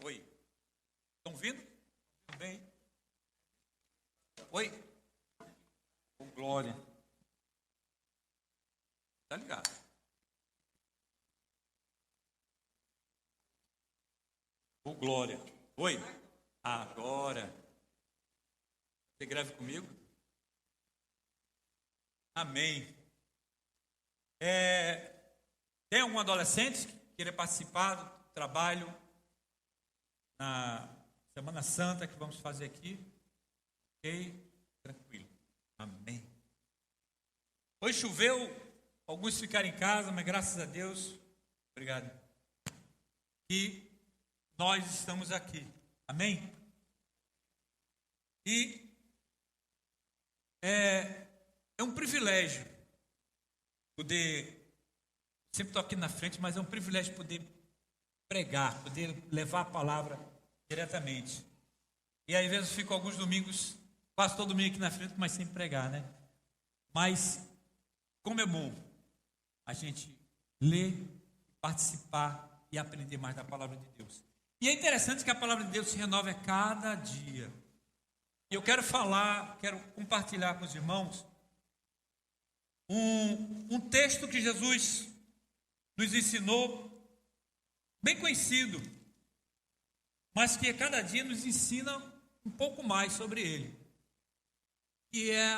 Oi. Estão ouvindo? Tudo bem? Oi? Oh, glória. Tá ligado? Oh, glória. Oi? Agora. Você grave comigo? Amém. Tem algum adolescente que queira participar do trabalho na Semana Santa que vamos fazer aqui? Ok? Tranquilo. Amém. Hoje choveu, alguns ficaram em casa, mas graças a Deus, obrigado, e nós estamos aqui. Amém? E é um privilégio poder, sempre estou aqui na frente, mas é um privilégio poder pregar, poder levar a palavra diretamente. E às vezes eu fico alguns domingos, quase todo domingo aqui na frente, mas sem pregar, né? Mas como é bom a gente ler, participar e aprender mais da palavra de Deus. E é interessante que a palavra de Deus se renova a cada dia. E eu quero compartilhar com os irmãos um texto que Jesus nos ensinou, bem conhecido, mas que a cada dia nos ensina um pouco mais sobre ele, que é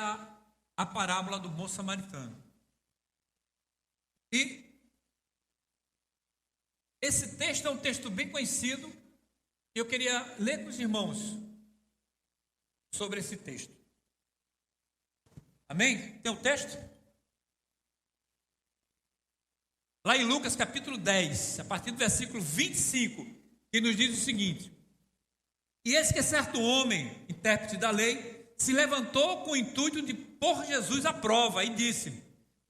a parábola do bom samaritano. E esse texto é um texto bem conhecido, e eu queria ler com os irmãos sobre esse texto. Amém? Tem um texto? Lá em Lucas capítulo 10, a partir do versículo 25, que nos diz o seguinte: E eis que certo homem, intérprete da lei, se levantou com o intuito de pôr Jesus à prova e disse: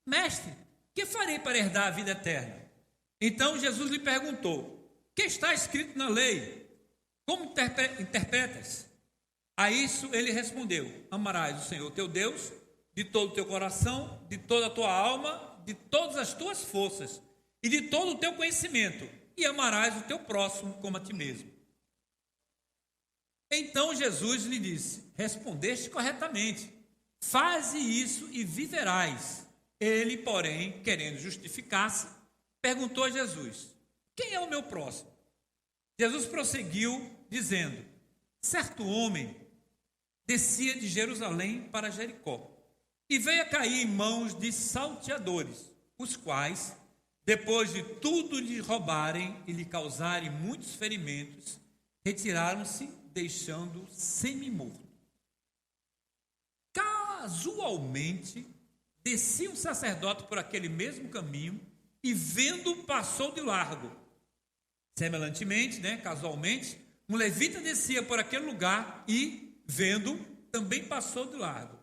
Mestre, que farei para herdar a vida eterna? Então Jesus lhe perguntou: Que está escrito na lei? Como interpretas? A isso ele respondeu: Amarás o Senhor teu Deus de todo o teu coração, de toda a tua alma, de todas as tuas forças e de todo o teu conhecimento, e amarás o teu próximo como a ti mesmo. Então Jesus lhe disse: Respondeste corretamente, faze isso e viverás. Ele, porém, querendo justificar-se, perguntou a Jesus: Quem é o meu próximo? Jesus prosseguiu dizendo: Certo homem descia de Jerusalém para Jericó e veio a cair em mãos de salteadores, os quais, depois de tudo lhe roubarem e lhe causarem muitos ferimentos, retiraram-se, deixando semi-morto. Casualmente, descia um sacerdote por aquele mesmo caminho e, vendo, passou de largo. Semelhantemente, casualmente, um levita descia por aquele lugar e, vendo, também passou de largo.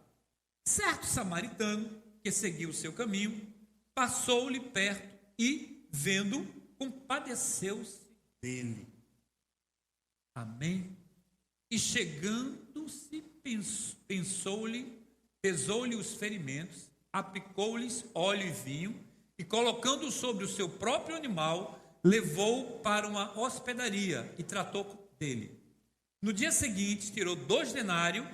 Certo samaritano, que seguiu o seu caminho, passou-lhe perto e, vendo, compadeceu-se dele. Amém? E chegando-se, pesou-lhe os ferimentos, aplicou-lhes óleo e vinho, e colocando-o sobre o seu próprio animal, levou-o para uma hospedaria e tratou dele. No dia seguinte, tirou 2 denários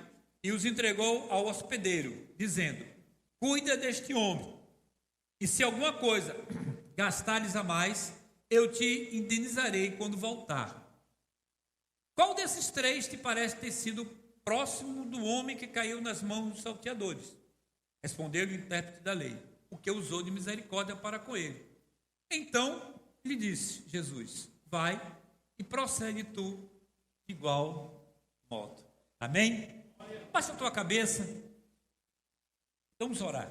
e os entregou ao hospedeiro, dizendo: Cuida deste homem, e se alguma coisa gastares a mais, eu te indenizarei quando voltar. Qual desses 3 te parece ter sido próximo do homem que caiu nas mãos dos salteadores? Respondeu-lhe o intérprete da lei: O que usou de misericórdia para com ele. Então lhe disse Jesus: Vai e procede tu de igual modo. Amém? Baixa a tua cabeça. Vamos orar.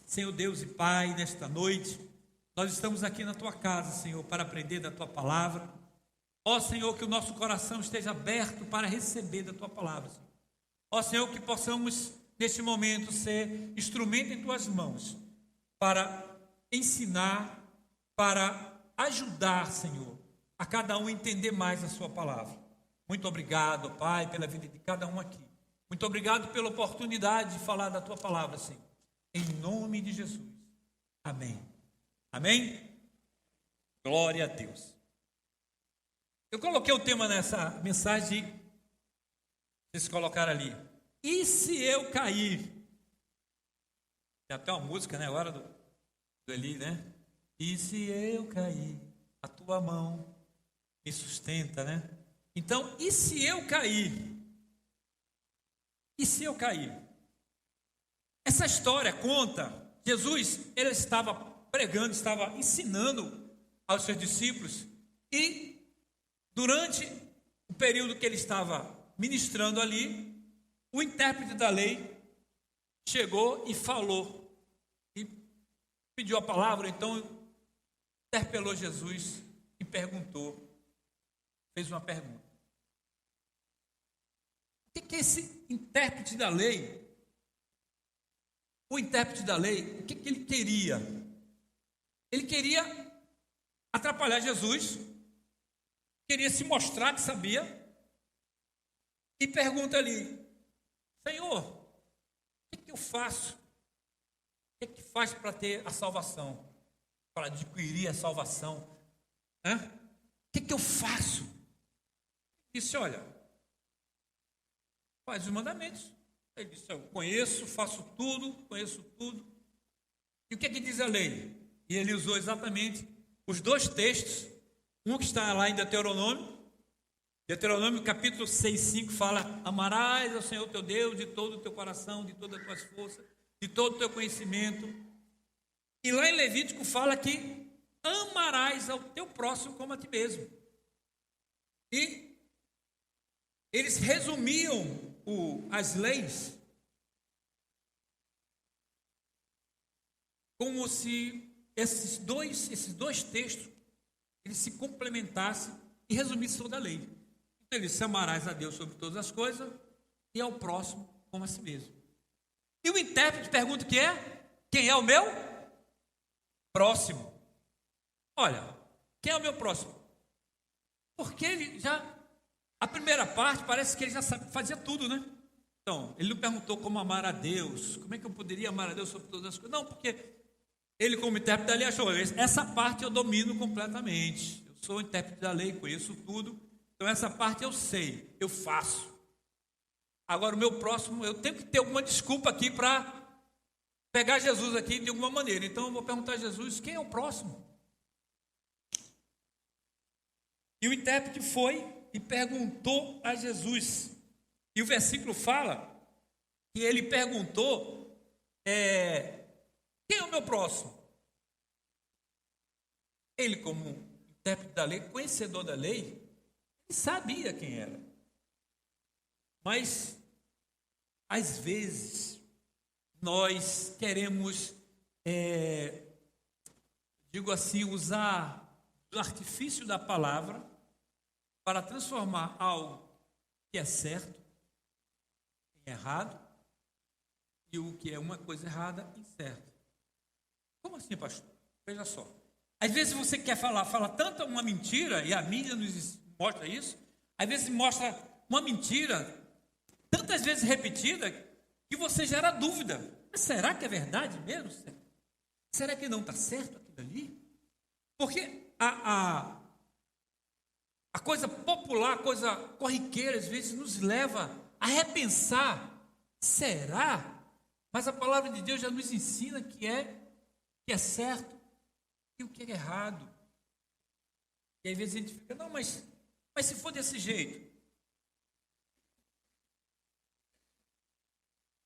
Senhor Deus e Pai, nesta noite, nós estamos aqui na tua casa, Senhor, para aprender da tua palavra. Ó Senhor, que o nosso coração esteja aberto para receber da tua palavra, Senhor. Ó Senhor, que possamos, neste momento, ser instrumento em tuas mãos, para ensinar, para ajudar, Senhor, a cada um entender mais a sua palavra. Muito obrigado, Pai, pela vida de cada um aqui. Muito obrigado pela oportunidade de falar da tua palavra, Senhor. Em nome de Jesus. Amém. Amém? Glória a Deus. Eu coloquei o tema nessa mensagem, vocês colocaram ali. E se eu cair? Tem até uma música, né? Agora do Eli, né? E se eu cair, a tua mão me sustenta, né? Então, e se eu cair? E se eu cair? Essa história conta, Jesus, ele estava pregando, estava ensinando aos seus discípulos e durante o período que ele estava ministrando ali, o intérprete da lei chegou e falou, e pediu a palavra, então interpelou Jesus e perguntou, fez uma pergunta. O que é esse intérprete da lei? O intérprete da lei, o que ele queria? Ele queria atrapalhar Jesus, queria se mostrar que sabia, e pergunta ali, Senhor, o que eu faço? O que faz para ter a salvação? Para adquirir a salvação? O que eu faço? Ele disse, olha, faz os mandamentos. Ele disse, eu conheço, faço tudo, conheço tudo. E o que diz a lei? E ele usou exatamente os dois textos, um que está lá em Deuteronômio capítulo 6:5 fala, amarás ao Senhor teu Deus de todo o teu coração, de todas as tuas forças, de todo o teu conhecimento. E lá em Levítico fala que amarás ao teu próximo como a ti mesmo. E eles resumiam as leis como se esses dois textos eles se complementassem e resumissem toda a lei. Então ele disse, amarás a Deus sobre todas as coisas e ao próximo como a si mesmo. E o intérprete pergunta o que é? Quem é o meu próximo? Olha, quem é o meu próximo? Porque ele já, a primeira parte parece que ele já fazia tudo, né? Então, ele não perguntou como amar a Deus, como é que eu poderia amar a Deus sobre todas as coisas. Não, porque ele como intérprete da lei achou, essa parte eu domino completamente. Eu sou intérprete da lei, conheço tudo. Então essa parte eu sei, eu faço. Agora o meu próximo, eu tenho que ter alguma desculpa aqui para pegar Jesus aqui de alguma maneira. Então eu vou perguntar a Jesus, quem é o próximo? E o intérprete foi e perguntou a Jesus. E o versículo fala que ele perguntou, quem é o meu próximo? Ele como intérprete da lei, conhecedor da lei, ele sabia quem era. Mas, às vezes, nós queremos, digo assim, usar o artifício da palavra para transformar algo que é certo em errado e o que é uma coisa errada em certo. Como assim, pastor? Veja só. Às vezes você quer fala tanta uma mentira, e a mídia nos mostra isso, às vezes mostra uma mentira tantas vezes repetida que você gera dúvida. Mas será que é verdade mesmo? Será que não está certo aquilo ali? Porque a coisa popular, a coisa corriqueira, às vezes nos leva a repensar. Será? Mas a palavra de Deus já nos ensina que é certo e o que é errado. E às vezes a gente fica, não, mas se for desse jeito.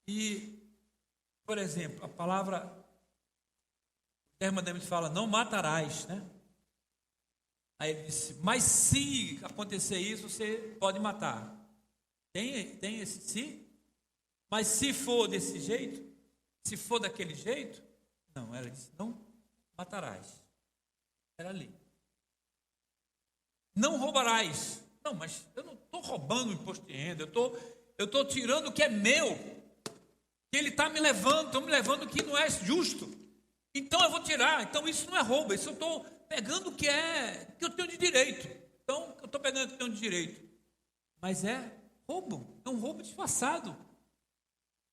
E, por exemplo, a palavra, o termo mandamento fala, não matarás, né? Aí ele disse, mas se acontecer isso, você pode matar. Tem esse se? Mas se for desse jeito, se for daquele jeito, não, ela disse, não matarás. Era ali. Não roubarás. Não, mas eu não estou roubando o imposto de renda, eu estou tirando o que é meu, que ele está me levando, estão me levando o que não é justo. Então eu vou tirar, então isso não é roubo, isso eu estou pegando o que eu tenho de direito. Então, eu estou pegando o que eu tenho de direito. Mas é roubo, é um roubo disfarçado.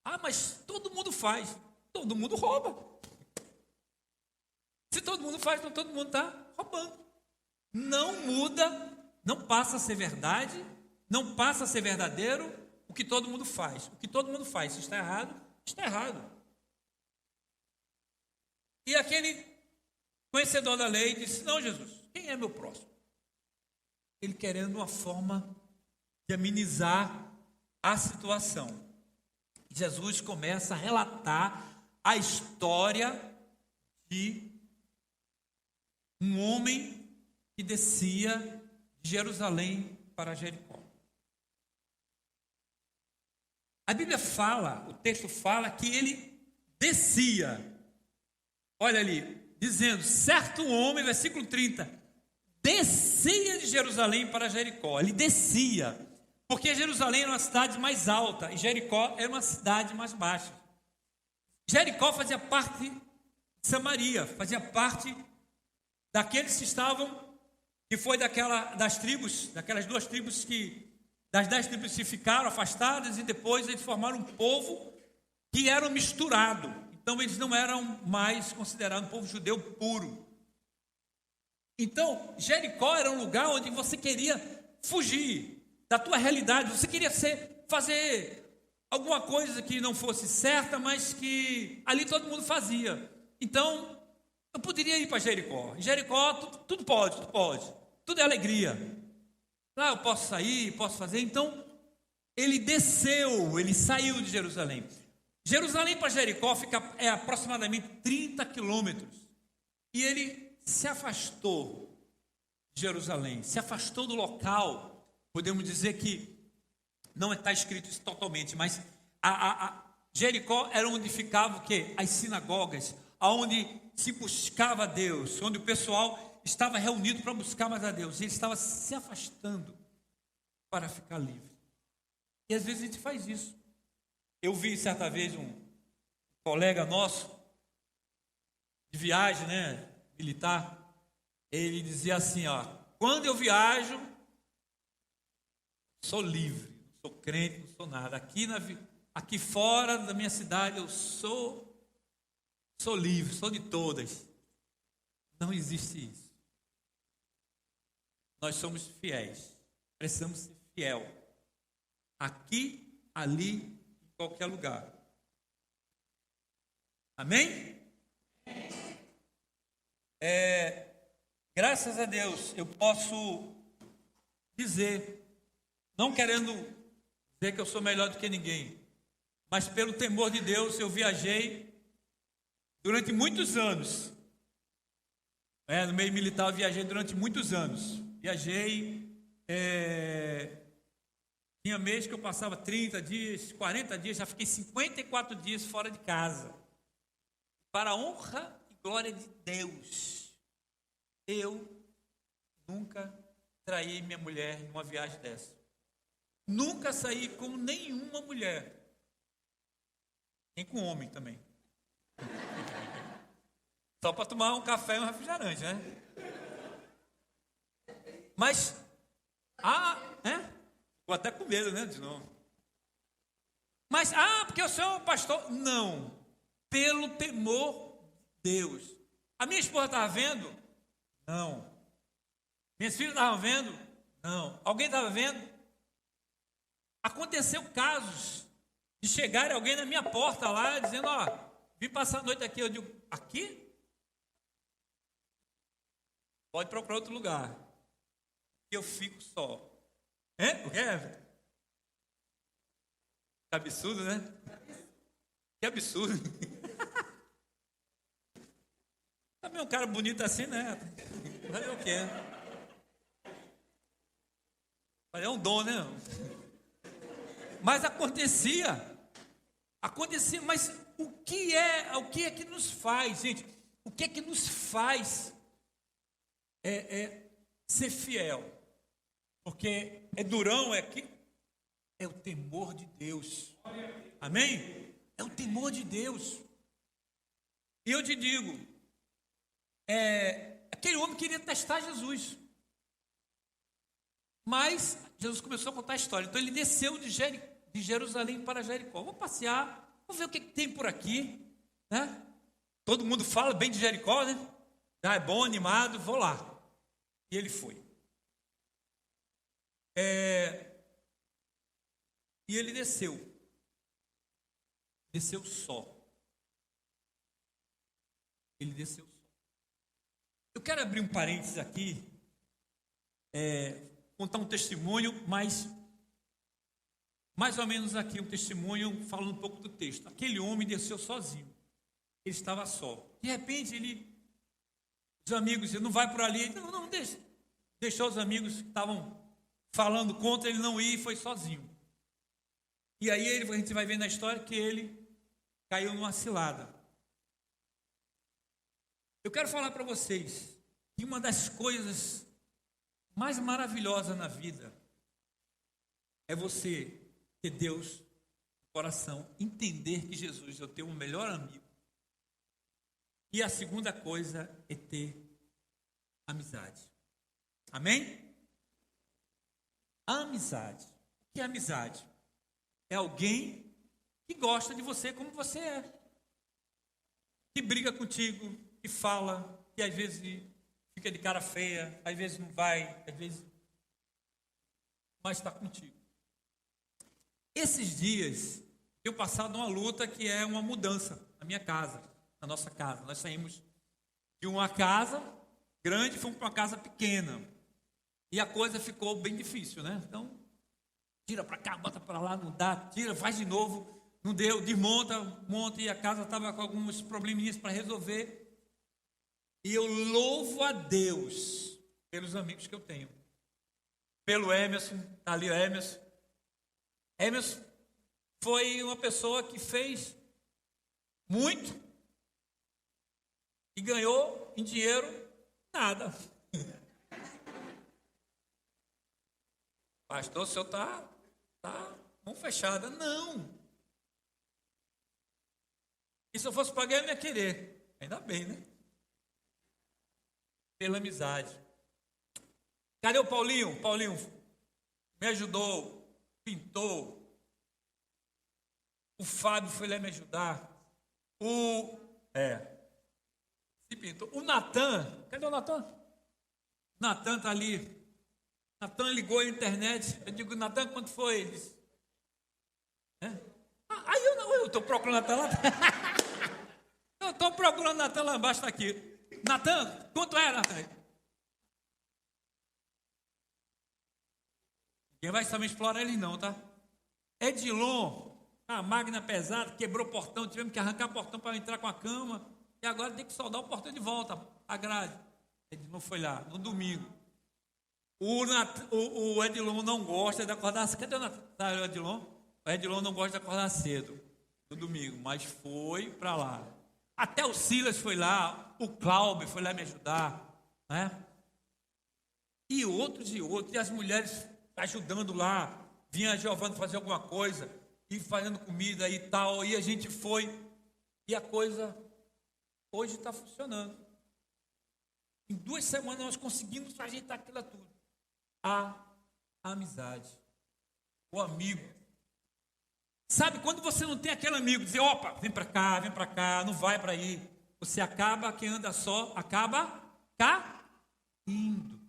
Ah, mas todo mundo faz. Todo mundo rouba. Se todo mundo faz, então todo mundo está roubando. Não muda não passa a ser verdade, não passa a ser verdadeiro o que todo mundo faz. O que todo mundo faz, se está errado, está errado. E aquele conhecedor da lei disse: não, Jesus, quem é meu próximo? Ele querendo uma forma de amenizar a situação. Jesus começa a relatar a história de um homem que descia de Jerusalém para Jericó. A Bíblia fala, o texto fala que ele descia. Olha ali, dizendo, certo homem, versículo 30, descia de Jerusalém para Jericó. Ele descia, porque Jerusalém era uma cidade mais alta e Jericó era uma cidade mais baixa. Jericó fazia parte de Samaria, fazia parte daqueles que estavam, que foi das tribos, daquelas 2 tribos das 10 tribos que ficaram afastadas e depois eles formaram um povo que era misturado. Então eles não eram mais considerados um povo judeu puro. Então Jericó era um lugar onde você queria fugir da tua realidade, você queria fazer alguma coisa que não fosse certa, mas que ali todo mundo fazia. Então eu poderia ir para Jericó. Em Jericó tudo pode, tudo é alegria. Lá eu posso sair, posso fazer. Então ele desceu, ele saiu de Jerusalém. Jerusalém para Jericó é aproximadamente 30 quilômetros. E ele se afastou de Jerusalém, se afastou do local. Podemos dizer que não está escrito isso totalmente, mas Jericó era onde ficavam o quê? As sinagogas, aonde se buscava a Deus, onde o pessoal estava reunido para buscar mais a Deus. Ele estava se afastando para ficar livre. E às vezes a gente faz isso. Eu vi certa vez um colega nosso de viagem, militar. Ele dizia assim, quando eu viajo, sou livre, não sou crente, não sou nada. Aqui fora da minha cidade eu sou livre, sou de todas. Não existe isso. Nós somos fiéis, precisamos ser fiel. Aqui, ali, em qualquer lugar. Amém? Graças a Deus, eu posso dizer, não querendo dizer que eu sou melhor do que ninguém, mas pelo temor de Deus, eu viajei durante muitos anos. No meio militar eu viajei durante muitos anos. Viajei, tinha mês que eu passava 30 dias, 40 dias, já fiquei 54 dias fora de casa. Para a honra e glória de Deus, eu nunca traí minha mulher numa viagem dessa. Nunca saí com nenhuma mulher. Nem com homem também. Só para tomar um café e um refrigerante, né? Mas, Ficou até com medo, né? De novo. Mas, porque eu sou um pastor. Não. Pelo temor de Deus. A minha esposa estava vendo? Não. Minhas filhas estavam vendo? Não. Alguém estava vendo? Aconteceu casos de chegar alguém na minha porta lá, dizendo, vim passar a noite aqui. Eu digo, aqui? Pode procurar outro lugar. Eu fico só. O que é? Que absurdo, né? Que absurdo. Também um cara bonito assim, né? Vai ver o quê? É um dom, né? Mas acontecia, mas o que é que nos faz, gente? O que é que nos faz ser fiel? Porque é durão, é o temor de Deus. Amém? É o temor de Deus. E eu te digo, aquele homem queria testar Jesus. Mas Jesus começou a contar a história. Então ele desceu de Jerusalém para Jericó. Vou passear, vou ver o que tem por aqui, né? Todo mundo fala bem de Jericó, né? É bom, animado, vou lá. E ele foi. E ele desceu só. Ele desceu só. Eu quero abrir um parênteses aqui, contar um testemunho, mas mais ou menos aqui um testemunho falando um pouco do texto. Aquele homem desceu sozinho. Ele estava só. De repente, os amigos, ele não vai por ali. Não, deixa. Deixou os amigos que estavam falando contra ele não ir e foi sozinho. E aí a gente vai ver na história que ele caiu numa cilada. Eu quero falar para vocês que uma das coisas mais maravilhosas na vida é você ter Deus no coração, entender que Jesus é o teu melhor amigo. E a segunda coisa é ter amizade. Amém? A amizade. O que é amizade? É alguém que gosta de você como você é. Que briga contigo, que fala, que às vezes fica de cara feia, às vezes não vai, às vezes... mas está contigo. Esses dias, eu passado uma luta que é uma mudança na minha casa, na nossa casa. Nós saímos de uma casa grande e fomos para uma casa pequena. E a coisa ficou bem difícil, né? Então, tira para cá, bota para lá, não dá, tira, faz de novo, não deu, desmonta, monta, e a casa estava com alguns probleminhas para resolver. E eu louvo a Deus pelos amigos que eu tenho. Pelo Emerson, está ali o Emerson. Emerson foi uma pessoa que fez muito e ganhou em dinheiro nada. Pastor, o senhor está mão fechada. Não. E se eu fosse pagar, eu não ia querer. Ainda bem, né? Pela amizade. Cadê o Paulinho? Paulinho me ajudou, pintou. O Fábio foi lá me ajudar. Se pintou. O Natan, cadê o Natan? Natan está ali. Natan ligou a internet. Eu digo, Natan, quanto foi? Ele disse, aí eu estou procurando Natan lá. Eu estou procurando Natan lá embaixo, está aqui. Natan, quanto é, Natan? Ninguém vai saber explorar ele não, tá? Edilon, a máquina pesada, quebrou o portão, tivemos que arrancar o portão para entrar com a cama. E agora tem que soldar o portão de volta, a grade. Edilon foi lá, no domingo. O Edilon não gosta de acordar cedo. Cadê o Edilon? O Edilon não gosta de acordar cedo, no domingo, mas foi para lá. Até o Silas foi lá, o Cláudio foi lá me ajudar, né? E outros, e as mulheres ajudando lá. Vinha a Giovana fazer alguma coisa, e fazendo comida e tal, e a gente foi, e a coisa hoje está funcionando. Em 2 semanas nós conseguimos ajeitar aquilo tudo. A amizade, o amigo. Sabe, quando você não tem aquele amigo, dizer, opa, vem para cá, não vai para aí. Você acaba, quem anda só, acaba caindo.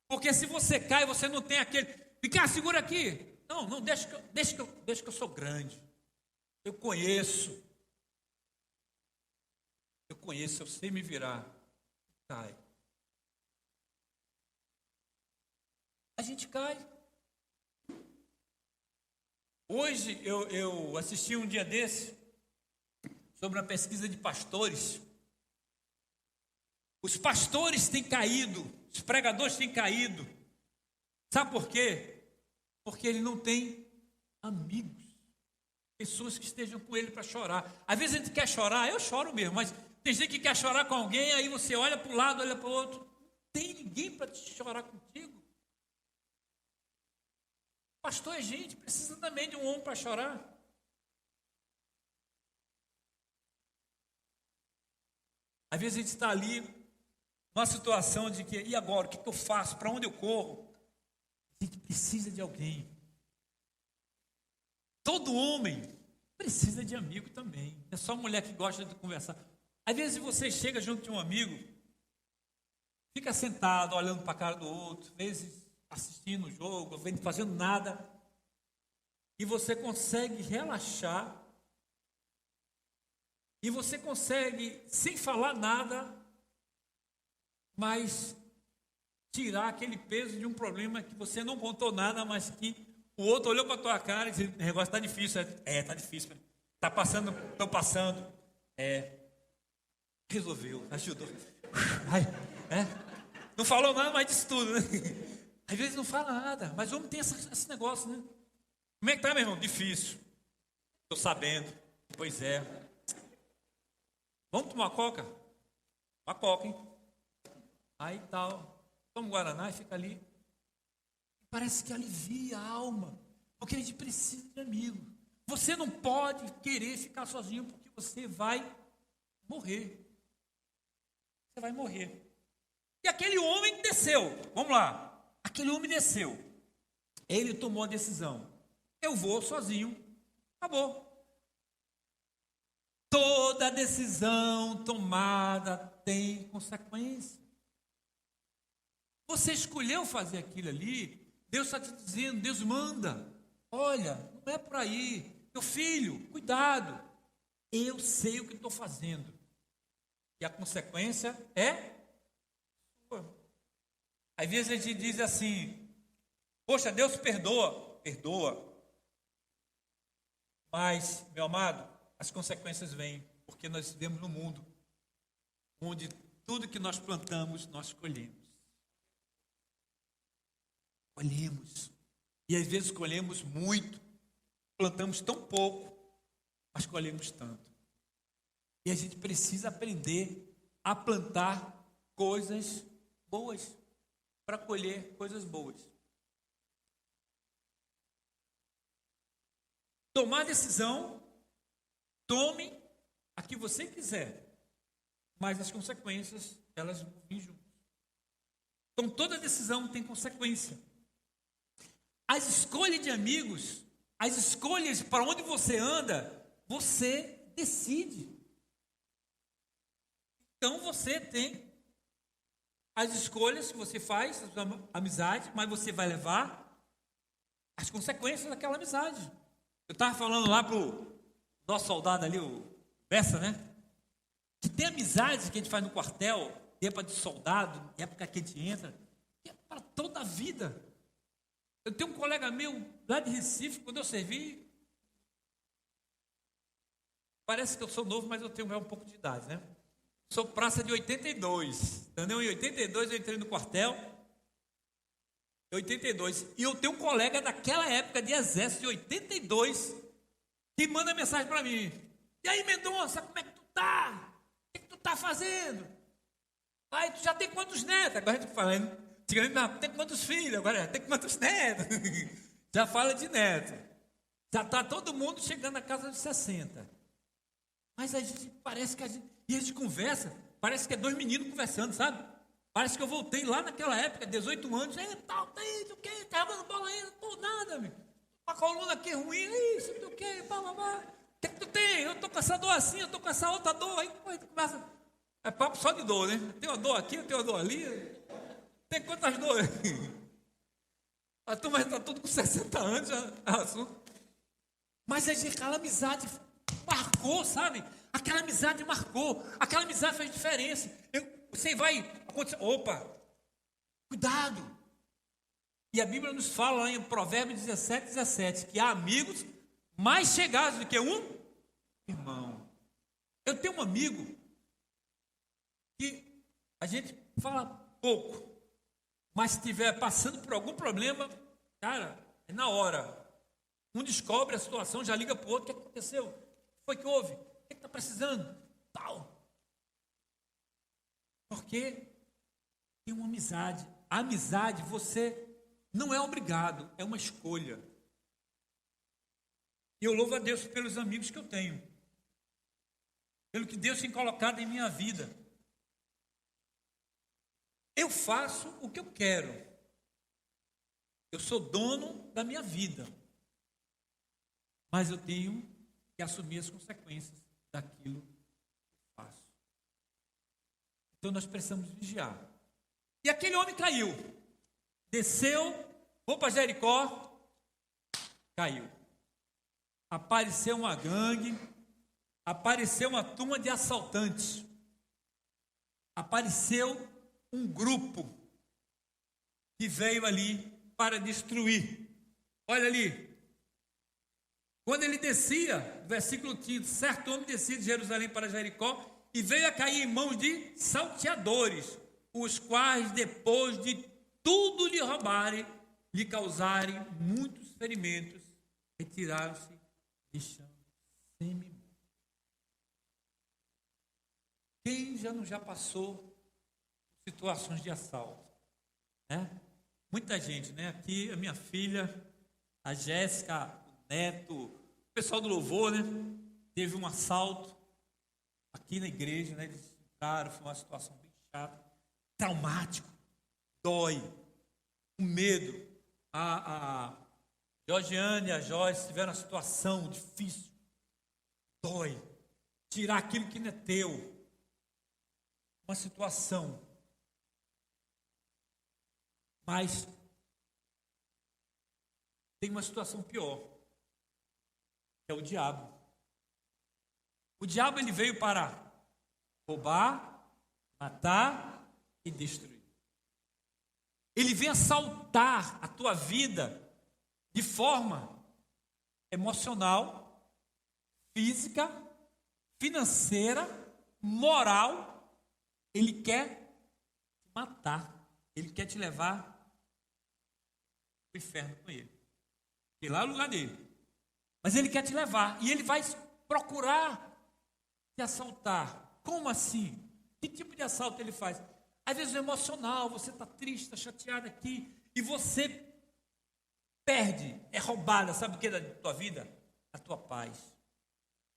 Porque se você cai, você não tem aquele, fica, segura aqui. Não, deixa que eu sou grande. Eu conheço, eu sei me virar. Cai. A gente cai. Hoje eu assisti um dia desse sobre uma pesquisa de pastores. Os pastores têm caído, os pregadores têm caído. Sabe por quê? Porque ele não tem amigos, pessoas que estejam com ele para chorar. Às vezes a gente quer chorar, eu choro mesmo, mas tem gente que quer chorar com alguém, aí você olha para um lado, olha para o outro. Não tem ninguém para chorar contigo. Pastor é gente, precisa também de um homem para chorar. Às vezes a gente está ali, numa situação de que, e agora, o que eu faço? Para onde eu corro? A gente precisa de alguém. Todo homem precisa de amigo também. É só mulher que gosta de conversar. Às vezes você chega junto de um amigo, fica sentado, olhando para a cara do outro, às vezes assistindo o jogo, fazendo nada, e você consegue relaxar, e você consegue, sem falar nada, mas tirar aquele peso de um problema que você não contou nada, mas que o outro olhou para a tua cara e disse, o negócio está difícil. Está difícil. Está passando, estou passando. Resolveu, ajudou. Não falou nada, mas disse tudo, né? Às vezes não fala nada, mas o homem tem esse negócio, né? Como é que tá, meu irmão? Difícil. Estou sabendo. Pois é. Vamos tomar coca? Uma coca, hein? Aí tal. Toma um Guaraná e fica ali. Parece que alivia a alma. Porque a gente precisa de amigo. Você não pode querer ficar sozinho porque você vai morrer. Você vai morrer. E aquele homem desceu. Vamos lá. Aquele homem desceu. Ele tomou a decisão. Eu vou sozinho. Acabou. Toda decisão tomada tem consequência. Você escolheu fazer aquilo ali, Deus está te dizendo, Deus manda. Olha, não é por aí. Meu filho, cuidado. Eu sei o que estou fazendo. E a consequência é sua. Às vezes a gente diz assim, poxa, Deus perdoa. Perdoa. Mas, meu amado, as consequências vêm, porque nós vivemos num mundo onde tudo que nós plantamos, nós colhemos. Colhemos. E às vezes colhemos muito. Plantamos tão pouco, mas colhemos tanto. E a gente precisa aprender a plantar coisas boas, para colher coisas boas. Tomar decisão, tome a que você quiser, mas as consequências, elas vão vir juntas. Então, toda decisão tem consequência. As escolhas de amigos, as escolhas para onde você anda, você decide. Então, você tem as escolhas que você faz, a sua amizade, mas você vai levar as consequências daquela amizade. Eu estava falando lá para o nosso soldado ali, o Bessa, né? Que tem amizades que a gente faz no quartel, época de soldado, época que a gente entra, que é para toda a vida. Eu tenho um colega meu lá de Recife, quando eu servi, parece que eu sou novo, mas eu tenho um pouco de idade, né? Sou praça de 82, entendeu? Em 82 eu entrei no quartel, em 82, e eu tenho um colega daquela época de exército, de 82, que manda mensagem para mim. E aí, Mendonça, como é que tu tá? O que tu tá fazendo? Aí, tu já tem quantos netos? Agora a gente fala, antigamente, não, tem quantos filhos? Agora tem quantos netos? Já fala de neto. Já está todo mundo chegando à casa de 60. Mas a gente parece que a gente conversa, parece que é dois meninos conversando, sabe? Parece que eu voltei lá naquela época, 18 anos, tal, o que? Tá jogando bola ainda? Pô, nada, meu. Uma coluna aqui ruim, isso, o que? O que tu tem? Eu tô com essa dor assim, eu tô com essa outra dor. Aí começa. É papo só de dor, né? Tem uma dor aqui, tem uma dor ali. Tem quantas dores? A turma está tudo com 60 anos, já assunto. Mas aquela amizade marcou, sabe? Aquela amizade marcou. Aquela amizade faz diferença. Você vai acontecer. Opa! Cuidado! E a Bíblia nos fala lá em Provérbios 17, que há amigos mais chegados do que um irmão. Eu tenho um amigo que a gente fala pouco, mas se estiver passando por algum problema, cara, é na hora. Um descobre a situação, já liga para o outro, o que aconteceu? O que foi que houve? O que está precisando? Tal. Porque tem uma amizade. A amizade, você não é obrigado, é uma escolha. E eu louvo a Deus pelos amigos que eu tenho. Pelo que Deus tem colocado em minha vida. Eu faço o que eu quero. Eu sou dono da minha vida. Mas eu tenho que assumir as consequências daquilo que faço. Então nós precisamos vigiar. E aquele homem caiu. desceu, vou para Jericó, caiu. Apareceu uma gangue, apareceu uma turma de assaltantes, apareceu um grupo que veio ali para destruir. Olha ali, quando ele descia, versículo 15, certo homem descia de Jerusalém para Jericó e veio a cair em mãos de salteadores, os quais, depois de tudo lhe roubarem, lhe causarem muitos ferimentos, retiraram-se, deixando semi-morto. Quem já passou por situações de assalto? Né? Muita gente, né? Aqui a minha filha, a Jéssica, o Neto, o pessoal do louvor, né? Teve um assalto aqui na igreja, né? Eles entraram, foi uma situação bem chata, traumático, dói, com medo. A Georgiane e a Joyce tiveram uma situação difícil, dói, tirar aquilo que não é teu, uma situação. Mas tem uma situação pior, que é o diabo. O diabo ele veio para roubar, matar e destruir. Ele vem assaltar a tua vida de forma emocional, física, financeira, moral. Ele quer te matar. Ele quer te levar para o inferno com ele. E lá é o lugar dele. Mas ele quer te levar. E ele vai procurar te assaltar. Como assim? Que tipo de assalto ele faz? Às vezes é emocional, você está triste, está chateado aqui, e você perde, é roubada, sabe o que é da tua vida? A tua paz.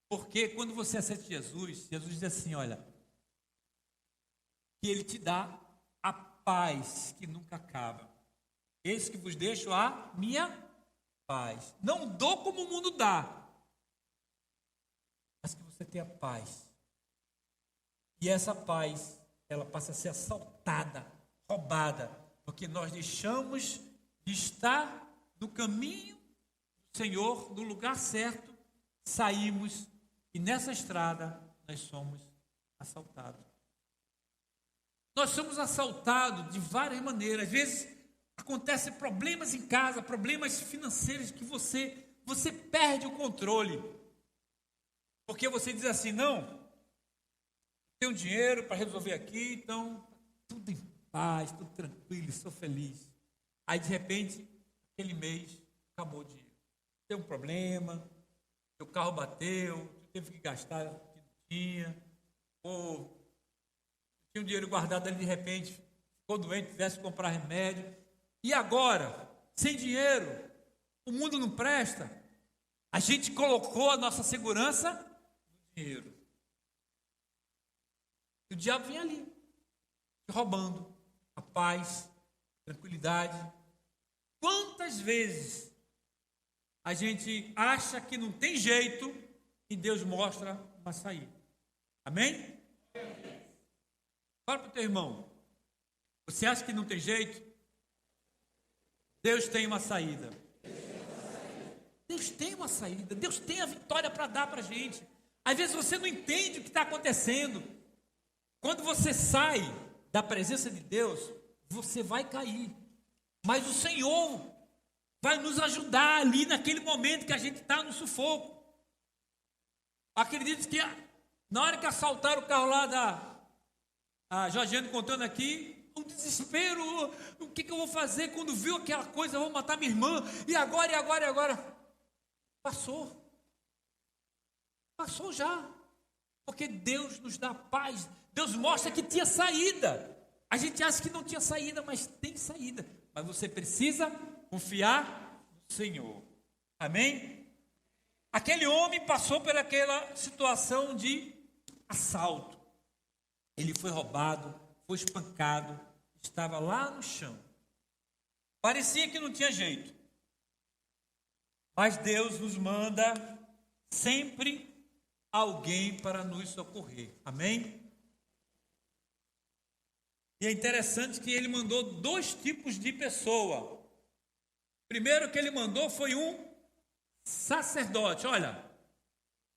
Porque quando você aceita Jesus, Jesus diz assim, olha, que ele te dá a paz que nunca acaba. Eis que vos deixo a minha paz. Não dou como o mundo dá, mas que você tenha paz. E essa paz, ela passa a ser assaltada, roubada, porque nós deixamos de estar no caminho do Senhor, no lugar certo, saímos e nessa estrada nós somos assaltados. Nós somos assaltados de várias maneiras. Às vezes acontecem problemas em casa, problemas financeiros que você perde o controle. Porque você diz assim, não, tenho dinheiro para resolver aqui, então tudo em paz, tudo tranquilo, sou feliz. Aí de repente, aquele mês, acabou o dinheiro. Tem um problema, teu carro bateu, tu teve que gastar o que não tinha, ou tinha um dinheiro guardado ali, de repente, ficou doente, tivesse que comprar remédio. E agora, sem dinheiro, o mundo não presta. A gente colocou a nossa segurança no dinheiro. E o diabo vem ali, te roubando a paz, a tranquilidade. Quantas vezes a gente acha que não tem jeito e Deus mostra uma saída? Amém? Fala para o teu irmão. Você acha que não tem jeito? Deus tem uma saída. Deus tem uma saída. Deus tem a vitória para dar para a gente. Às vezes você não entende o que está acontecendo. Quando você sai da presença de Deus, você vai cair. Mas o Senhor vai nos ajudar ali naquele momento que a gente está no sufoco. Acredito que na hora que assaltaram o carro lá a Georgiane contando aqui, um desespero, o que eu vou fazer quando viu aquela coisa, eu vou matar minha irmã, e agora? Passou já, porque Deus nos dá paz, Deus mostra que tinha saída, a gente acha que não tinha saída, mas tem saída, mas você precisa confiar no Senhor, amém? Aquele homem passou por aquela situação de assalto. Ele foi roubado, foi espancado, estava lá no chão. Parecia que não tinha jeito. Mas Deus nos manda sempre alguém para nos socorrer. Amém? E é interessante que ele mandou 2 tipos de pessoa. Primeiro que ele mandou foi um sacerdote. Olha,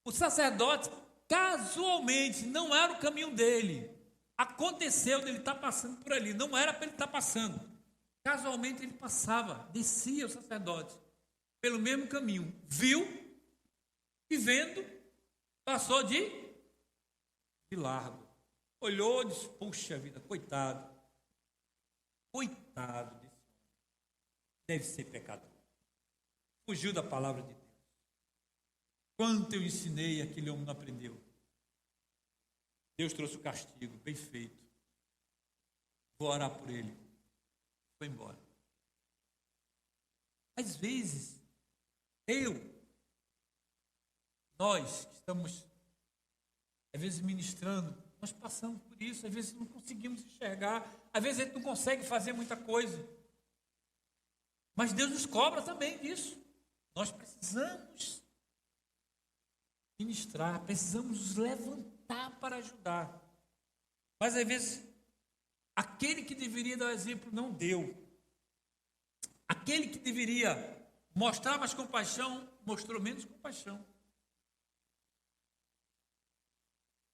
o sacerdote casualmente não era o caminho dele. Aconteceu dele estar passando por ali, não era para ele estar passando. Casualmente ele passava, descia o sacerdote pelo mesmo caminho. Viu e vendo, passou de largo. Olhou e disse: puxa vida, coitado. Coitado desse homem. Deve ser pecador. Fugiu da palavra de Deus. Quanto eu ensinei, aquele homem não aprendeu. Deus trouxe o castigo, bem feito. Vou orar por ele. Foi embora. Às vezes, nós que estamos, às vezes, ministrando, nós passamos por isso, às vezes não conseguimos enxergar, às vezes a gente não consegue fazer muita coisa. Mas Deus nos cobra também disso. Nós precisamos ministrar, precisamos nos levantar para ajudar. Mas às vezes, aquele que deveria dar o exemplo não deu. Aquele que deveria mostrar mais compaixão, mostrou menos compaixão.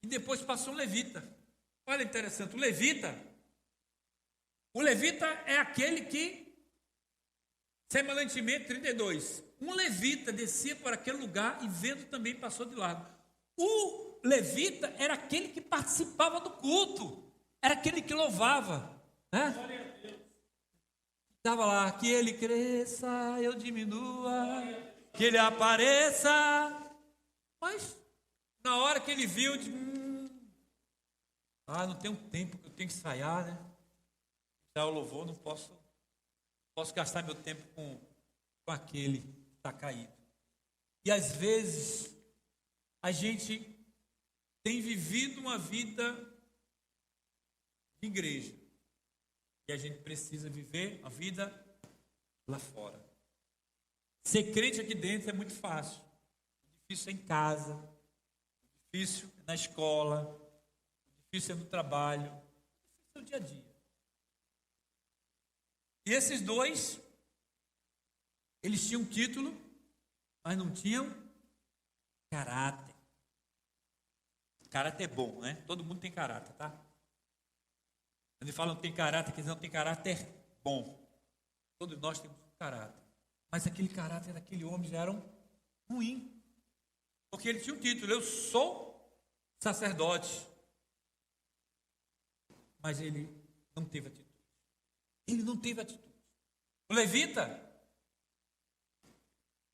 E depois passou um levita. Olha, interessante, o levita é aquele que, semelhantemente, 32, um levita descia por aquele lugar e vendo também passou de largo. O levita era aquele que participava do culto, era aquele que louvava, né? Estava lá, que ele cresça, eu diminua, que ele apareça. Mas, na hora que ele viu, disse: não tem um tempo que eu tenho que ensaiar, né? Já o louvor, não posso gastar meu tempo com aquele que está caído. E às vezes, a gente tem vivido uma vida de igreja. E a gente precisa viver a vida lá fora. Ser crente aqui dentro é muito fácil. Difícil é em casa, difícil é na escola, difícil é no trabalho, difícil é no dia a dia. E esses 2, eles tinham título, mas não tinham caráter. Caráter é bom, né? Todo mundo tem caráter, tá? Quando ele fala não tem caráter, quer dizer não tem caráter bom. Todos nós temos um caráter. Mas aquele caráter daquele homem já era ruim. Porque ele tinha um título: eu sou sacerdote. Mas ele não teve atitude. Ele não teve atitude. O levita,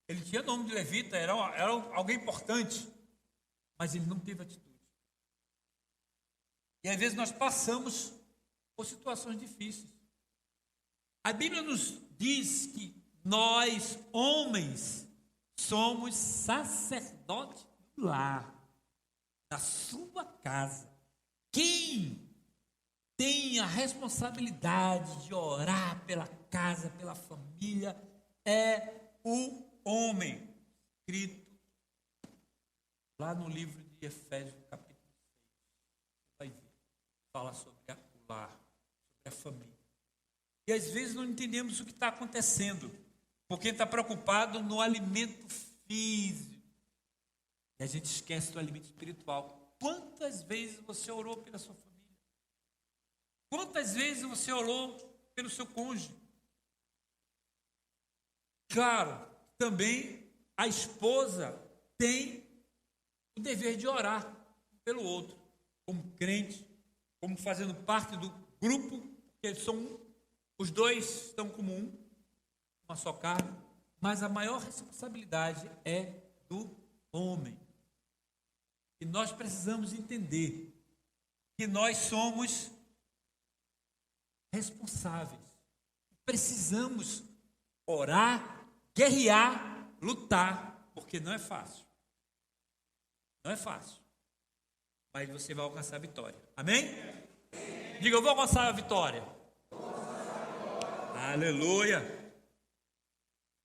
ele tinha nome de levita, era alguém importante. Mas ele não teve atitude. E às vezes nós passamos por situações difíceis. A Bíblia nos diz que nós, homens, somos sacerdotes do lar, da sua casa. Quem tem a responsabilidade de orar pela casa, pela família, é o homem. Escrito lá no livro de Efésios, capítulo 6. Vai ver. Fala sobre o lar, sobre a família. E às vezes não entendemos o que está acontecendo, porque está preocupado no alimento físico. E a gente esquece do alimento espiritual. Quantas vezes você orou pela sua família? Quantas vezes você orou pelo seu cônjuge? Claro, também a esposa tem o dever de orar pelo outro, como crente, como fazendo parte do grupo, porque os 2 estão como uma só carne, mas a maior responsabilidade é do homem. E nós precisamos entender que nós somos responsáveis. Precisamos orar, guerrear, lutar, porque não é fácil. Não é fácil. Mas você vai alcançar a vitória. Amém? Diga, eu vou alcançar a vitória. Aleluia.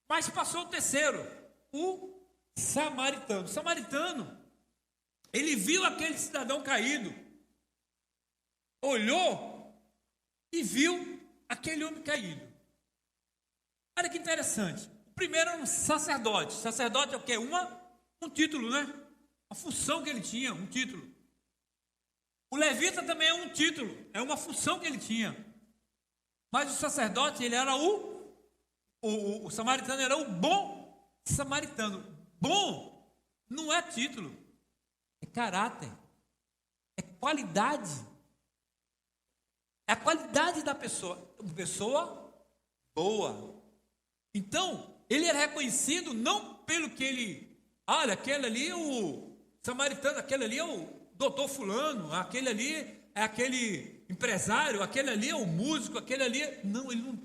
Mas passou o terceiro, o samaritano. O samaritano, ele viu aquele cidadão caído, olhou e viu aquele homem caído. Olha que interessante. O primeiro era um sacerdote. Sacerdote é o quê? Um título, né? A função que ele tinha, um título. O levita também é um título, é uma função que ele tinha. Mas o sacerdote, ele era o samaritano era o bom samaritano. Bom não é título, é caráter, é qualidade. É a qualidade da pessoa. Uma pessoa boa. Então, ele era reconhecido não pelo que ele... Olha, aquele ali é o samaritano, aquele ali é o doutor fulano, aquele ali é aquele empresário, aquele ali é o músico, aquele ali... Não, ele não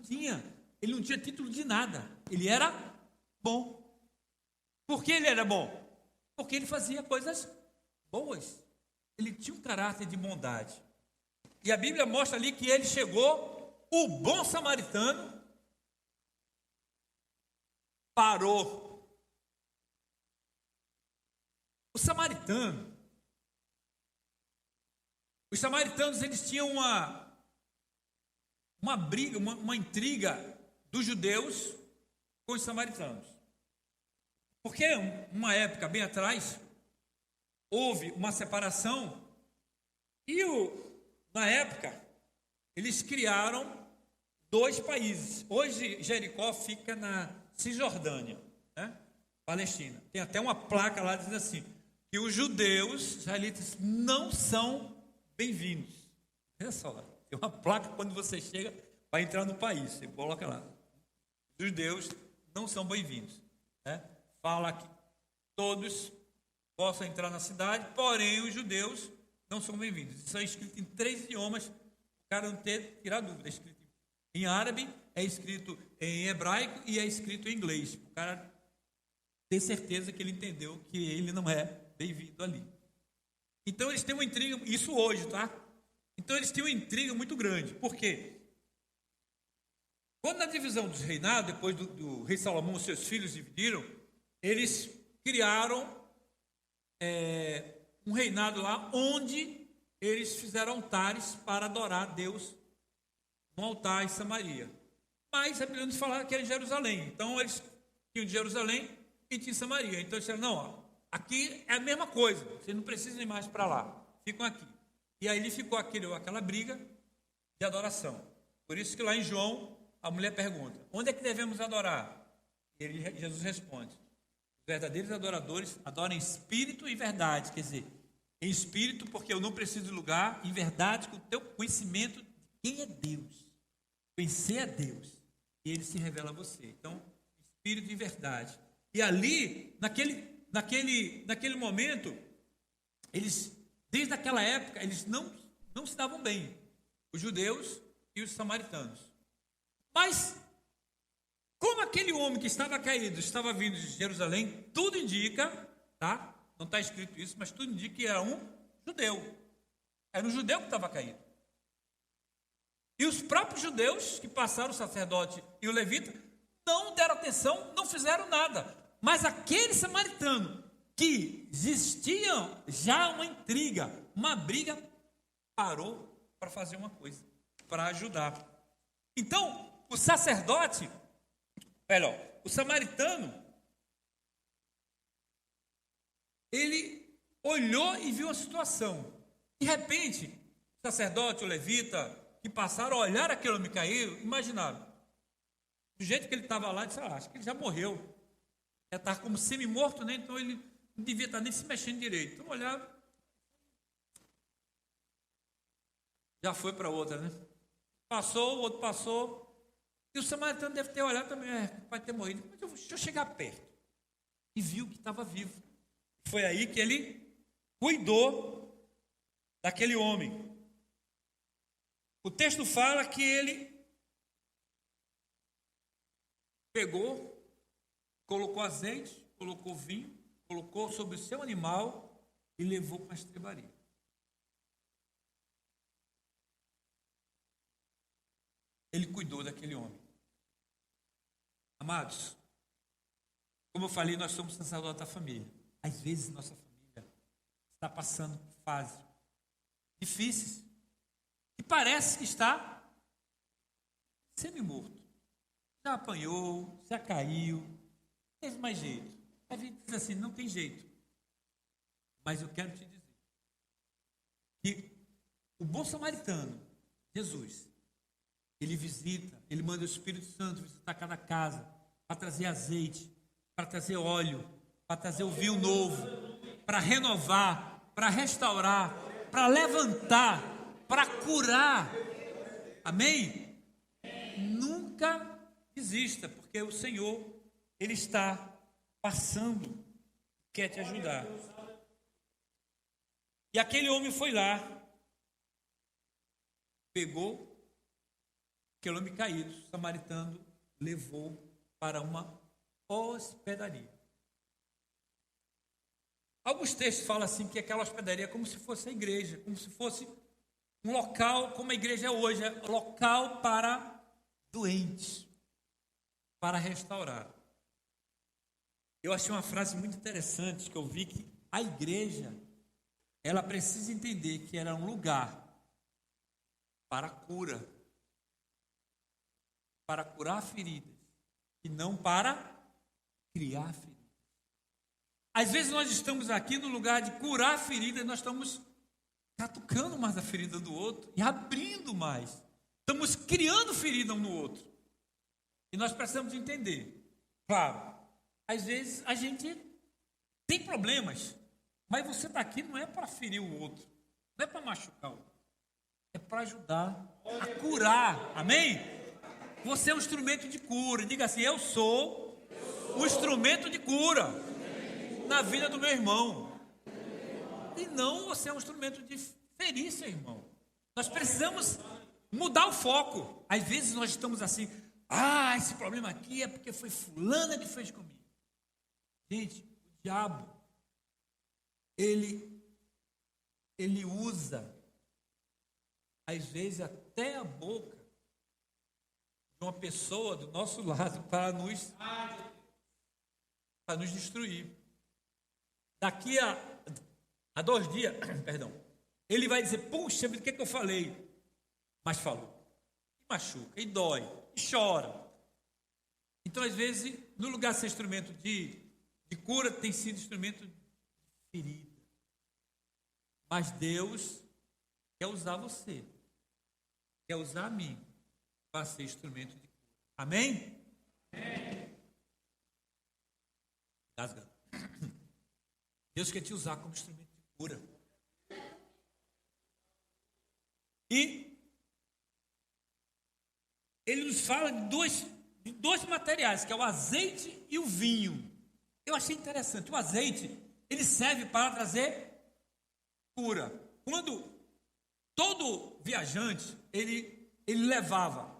tinha título de nada. Ele era bom. Por que ele era bom? Porque ele fazia coisas boas. Ele tinha um caráter de bondade. E a Bíblia mostra ali que ele chegou, o bom samaritano parou. Os samaritanos, eles tinham uma briga, uma intriga dos judeus com os samaritanos. Porque uma época bem atrás, houve uma separação e na época, eles criaram 2 países. Hoje, Jericó fica na Cisjordânia, né? Palestina. Tem até uma placa lá dizendo assim, que os judeus israelitas não são bem-vindos. Olha só, tem uma placa quando você chega para entrar no país, você coloca lá. Os judeus não são bem-vindos, né? Fala que todos possam entrar na cidade, porém os judeus não são bem-vindos. Isso é escrito em 3 idiomas, o cara não tirar dúvida. É escrito em árabe, é escrito em hebraico e é escrito em inglês. O cara ter certeza que ele entendeu que ele não é bem-vindo ali. Então eles têm uma intriga, isso hoje, tá? Então eles têm uma intriga muito grande. Por quê? Quando na divisão dos reinados, depois do rei Salomão, seus filhos dividiram, eles criaram um reinado lá onde eles fizeram altares para adorar a Deus no altar em Samaria. Mas a Bíblia nos fala que era em Jerusalém. Então eles tinham de Jerusalém e tinham Samaria. Então eles disseram, não, ó, aqui é a mesma coisa, vocês não precisam ir mais para lá, ficam aqui. E aí ficou aquela briga de adoração. Por isso que lá em João, a mulher pergunta, onde é que devemos adorar? E Jesus responde, os verdadeiros adoradores adoram em espírito e verdade, quer dizer, em espírito porque eu não preciso de lugar, em verdade com o teu conhecimento de quem é Deus. Conhecer a Deus e ele se revela a você. Então, espírito e verdade. E ali, naquele momento, eles, desde aquela época, eles não se davam bem, os judeus e os samaritanos. Mas, como aquele homem que estava caído estava vindo de Jerusalém, tudo indica, tá? Não está escrito isso, mas tudo indica que era um judeu. Era um judeu que estava caído. E os próprios judeus que passaram, o sacerdote e o levita, não deram atenção, não fizeram nada. Mas aquele samaritano que existia já uma intriga, uma briga, parou para fazer uma coisa, para ajudar. Então, o sacerdote, o samaritano, ele olhou e viu a situação. De repente, o sacerdote, o levita, que passaram a olhar aquele homem caído, imaginaram. Do jeito que ele estava lá, disse, acho que ele já morreu. Já estava como semi-morto, né? Então ele não devia estar nem se mexendo direito. Então olharam. Já foi para outra, né? Passou, o outro passou. E o samaritano deve ter olhado também, vai ter morrido. Mas deixa eu chegar perto. E viu que estava vivo. Foi aí que ele cuidou daquele homem. O texto fala que ele pegou, colocou azeite, colocou vinho, colocou sobre o seu animal e levou para a estrebaria. Ele cuidou daquele homem. Amados, como eu falei, nós somos sacerdotes da família. Às vezes nossa família está passando por fases difíceis. E parece que está semi-morto. Já apanhou, já caiu, não teve mais jeito. A gente diz assim, não tem jeito. Mas eu quero te dizer que o bom samaritano, Jesus, ele visita, ele manda o Espírito Santo visitar cada casa, para trazer azeite, para trazer óleo, para trazer o vinho novo, para renovar, para restaurar, para levantar, para curar. Amém? Nunca desista, porque o Senhor, Ele está passando, quer te ajudar. E aquele homem foi lá, pegou aquele homem caído, o samaritano levou para uma hospedaria. Alguns textos falam assim que aquela hospedaria é como se fosse a igreja, como se fosse um local, como a igreja é hoje, é local para doentes, para restaurar. Eu achei uma frase muito interessante que eu vi que a igreja, ela precisa entender que era um lugar para cura, para curar feridas, e não para criar feridas. Às vezes nós estamos aqui no lugar de curar feridas, nós estamos catucando mais a ferida do outro e abrindo mais. Estamos criando ferida um no outro. E nós precisamos entender. Claro, às vezes a gente tem problemas, mas você está aqui não é para ferir o outro, não é para machucar o outro, é para ajudar a curar. Amém? Você é um instrumento de cura. Diga assim, eu sou o instrumento de cura na vida do meu irmão. E não você é um instrumento de ferir seu irmão. Nós precisamos mudar o foco. Às vezes nós estamos assim, esse problema aqui é porque foi fulana que fez comigo. Gente, o diabo, ele usa, às vezes, até a boca de uma pessoa do nosso lado para nos destruir. Daqui a 2 dias, ele vai dizer, puxa, o que eu falei? Mas falou. E machuca, e dói, e chora. Então, às vezes, no lugar de ser instrumento de cura, tem sido instrumento de ferida. Mas Deus quer usar você, quer usar a mim, para ser instrumento de cura. Amém? Amém. Gasgando. Deus quer te usar como instrumento de cura. E ele nos fala de dois materiais, que é o azeite e o vinho. Eu achei interessante. O azeite, ele serve para trazer cura. Quando todo viajante, ele levava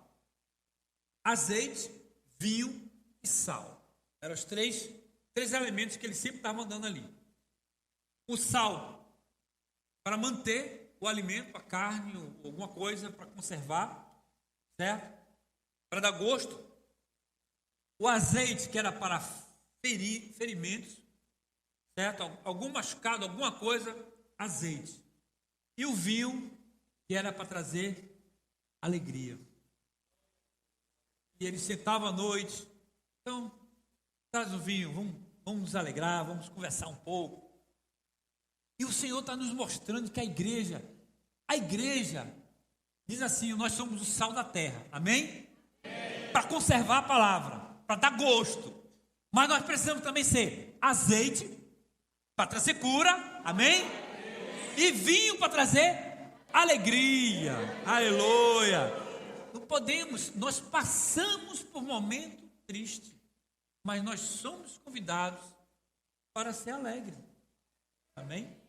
azeite, vinho e sal. Eram os três elementos que ele sempre estava mandando ali. O sal, para manter o alimento, a carne, ou alguma coisa para conservar, certo? Para dar gosto. O azeite, que era para ferimentos, certo? Algum machucado, alguma coisa, azeite. E o vinho, que era para trazer alegria. E ele sentava à noite, então, traz o vinho, vamos nos alegrar, vamos conversar um pouco. E o Senhor está nos mostrando que a igreja diz assim, nós somos o sal da terra, amém? Para conservar a palavra, para dar gosto. Mas nós precisamos também ser azeite, para trazer cura, amém? E vinho para trazer alegria, aleluia. Não podemos, nós passamos por momento triste, mas nós somos convidados para ser alegre, amém?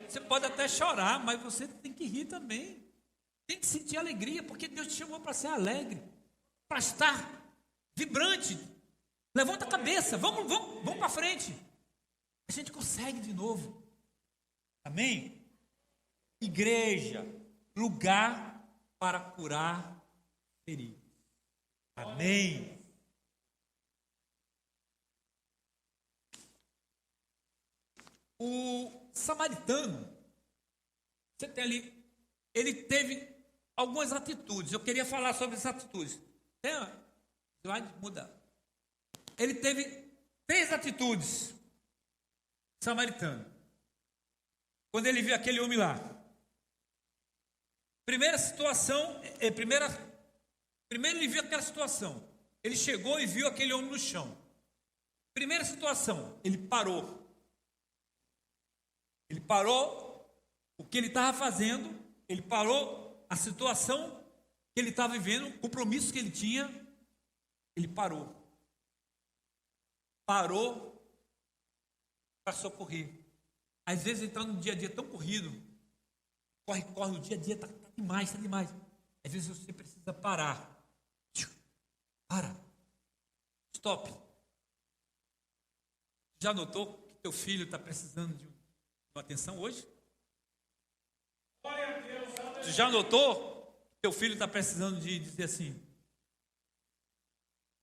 Você pode até chorar, mas você tem que rir também. Tem que sentir alegria, porque Deus te chamou para ser alegre, para estar vibrante. Levanta a cabeça, vamos para frente. A gente consegue de novo. Amém? Igreja, lugar para curar feridas. Amém? O samaritano, você tem ali, ele teve algumas atitudes. Eu queria falar sobre essas atitudes. Tem uma slide, muda. Ele teve 3 atitudes, samaritano, quando ele viu aquele homem lá. Primeira situação, primeiro ele viu aquela situação. Ele chegou e viu aquele homem no chão. Primeira situação, ele parou. Ele parou o que ele estava fazendo, ele parou a situação que ele estava vivendo, o compromisso que ele tinha, ele parou. Parou para socorrer. Às vezes ele está no dia a dia tão corrido, corre, o dia a dia está demais, está demais. Às vezes você precisa parar. Para. Stop. Já notou que teu filho está precisando de uma atenção hoje? Você já notou que teu filho está precisando de dizer assim: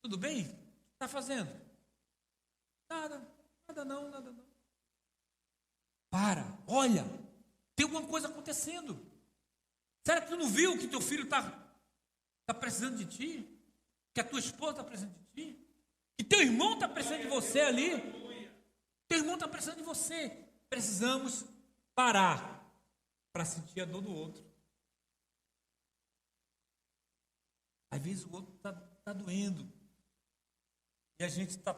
tudo bem? O que está fazendo? Nada não. Para, olha, tem alguma coisa acontecendo. Será que tu não viu que teu filho está precisando de ti? Que a tua esposa está precisando de ti? Que teu irmão está precisando de você ali? Teu irmão está precisando de você. Precisamos parar para sentir a dor do outro. Às vezes o outro está doendo. E a gente está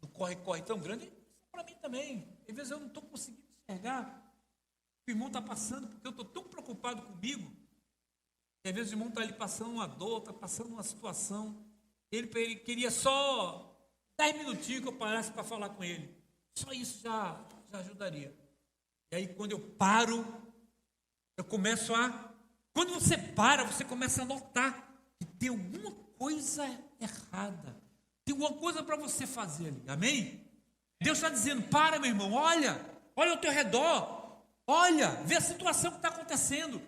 no corre-corre tão grande. Para mim também. Às vezes eu não estou conseguindo enxergar. O irmão está passando porque eu estou tão preocupado comigo. E às vezes o irmão está ali passando uma dor, está passando uma situação. Ele queria só 10 minutinhos que eu parasse para falar com ele. Só isso já ajudaria. E aí quando eu paro, eu começo a... Quando você para, você começa a notar que tem alguma coisa errada. Tem alguma coisa para você fazer ali. Amém? Deus está dizendo: para, meu irmão, olha ao teu redor. Olha, vê a situação que está acontecendo.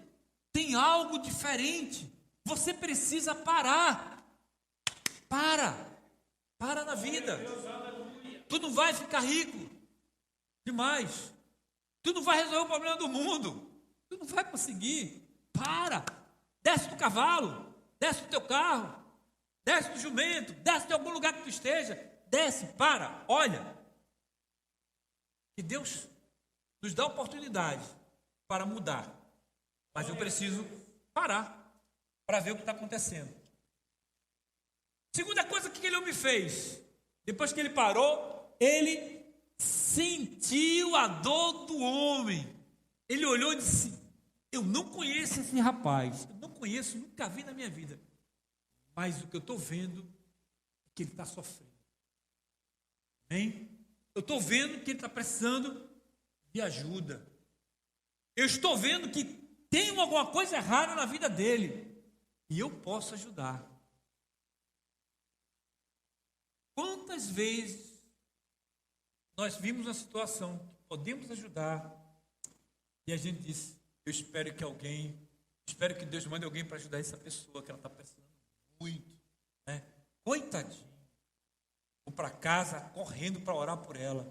Tem algo diferente. Você precisa parar. Para na vida. Tu não vai ficar rico demais. Tu não vai resolver o problema do mundo. Tu não vai conseguir. Para. Desce do cavalo. Desce do teu carro. Desce do jumento. Desce de algum lugar que tu esteja. Desce, para, olha. Que Deus nos dá oportunidade para mudar. Mas eu preciso parar para ver o que está acontecendo. Segunda coisa que aquele homem fez. Depois que ele parou, ele sentiu a dor do homem. Ele olhou e disse: eu não conheço esse rapaz. Eu não conheço, nunca vi na minha vida. Mas o que eu estou vendo é que ele está sofrendo. Amém? Eu estou vendo que ele está precisando de ajuda. Eu estou vendo que tem alguma coisa errada na vida dele. E eu posso ajudar. Quantas vezes nós vimos uma situação que podemos ajudar e a gente disse: eu espero que Deus mande alguém para ajudar essa pessoa que ela está precisando muito, né? Coitadinho. Vou para casa correndo para orar por ela.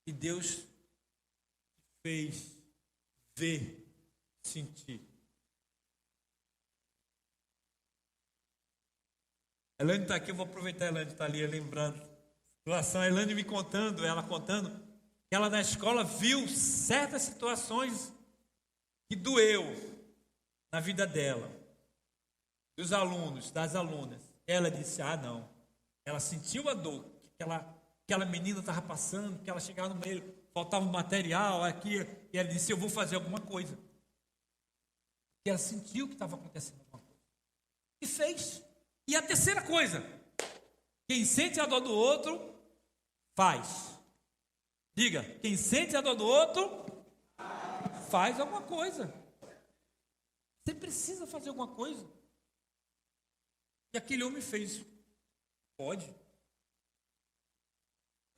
E Deus fez ver, sentir. Elaine está aqui, eu vou aproveitar a Elaine está ali lembrando. A Elaine me contando, ela contando, que ela na escola viu certas situações que doeu na vida dela, dos alunos, das alunas. Ela disse: não. Ela sentiu a dor que aquela menina estava passando, que ela chegava no meio, faltava um material aqui, e ela disse: eu vou fazer alguma coisa. E ela sentiu que estava acontecendo alguma coisa. E fez. E a terceira coisa: quem sente a dor do outro, faz. Diga: quem sente a dor do outro, faz alguma coisa. Você precisa fazer alguma coisa. E aquele homem fez. Pode.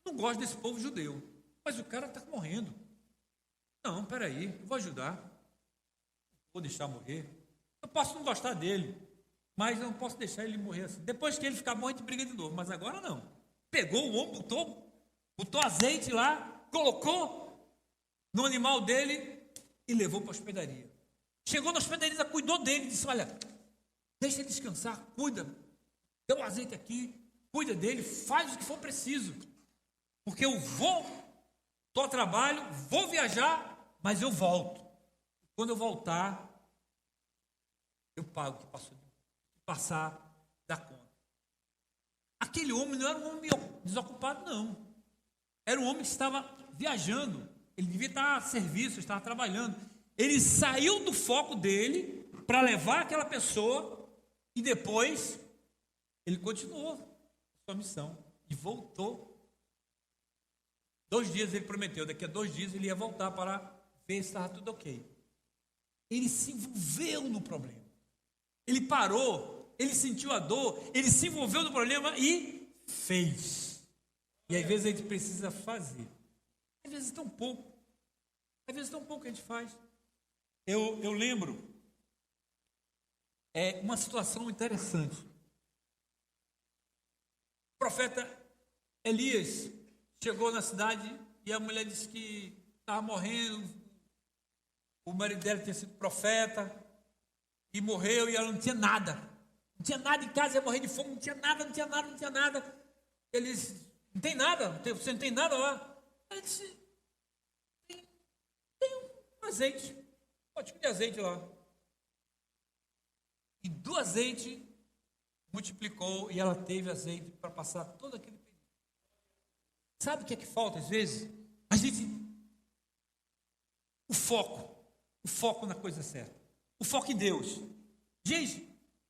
Não gosto desse povo judeu, mas o cara está morrendo. Não, peraí, eu vou ajudar. Vou deixar morrer. Eu posso não gostar dele, mas eu não posso deixar ele morrer assim. Depois que ele ficar bom, a gente briga de novo. Mas agora não. Pegou o ombro, botou azeite lá, colocou no animal dele e levou para a hospedaria. Chegou na hospedaria, cuidou dele, disse: olha, Deixa ele descansar, cuida. Dê um azeite aqui, cuida dele, faz o que for preciso. Porque eu estou a trabalho, vou viajar, mas eu volto. Quando eu voltar, eu pago o que passar da conta. Aquele homem não era um homem desocupado, não. Era um homem que estava viajando. Ele devia estar a serviço, estava trabalhando. Ele saiu do foco dele para levar aquela pessoa e depois ele continuou sua missão e voltou. 2 dias ele prometeu, daqui a 2 dias ele ia voltar para ver se estava tudo ok. Ele se envolveu no problema. Ele parou, ele sentiu a dor, ele se envolveu no problema e fez. E às vezes a gente precisa fazer. Às vezes tão pouco. Às vezes tão pouco a gente faz. Eu lembro uma situação interessante. O profeta Elias chegou na cidade e a mulher disse que estava morrendo. O marido dela tinha sido profeta e morreu e ela não tinha nada. Não tinha nada em casa, ia morrer de fome, não tinha nada, não tinha nada, não tinha nada. Ele disse, não tem nada, você não tem nada lá. Ela disse, tem um azeite, um potinho de azeite lá. E do azeite multiplicou e ela teve azeite para passar todo aquele período. Sabe o que é que falta às vezes? A gente, o foco na coisa certa, o foco em Deus. Gente,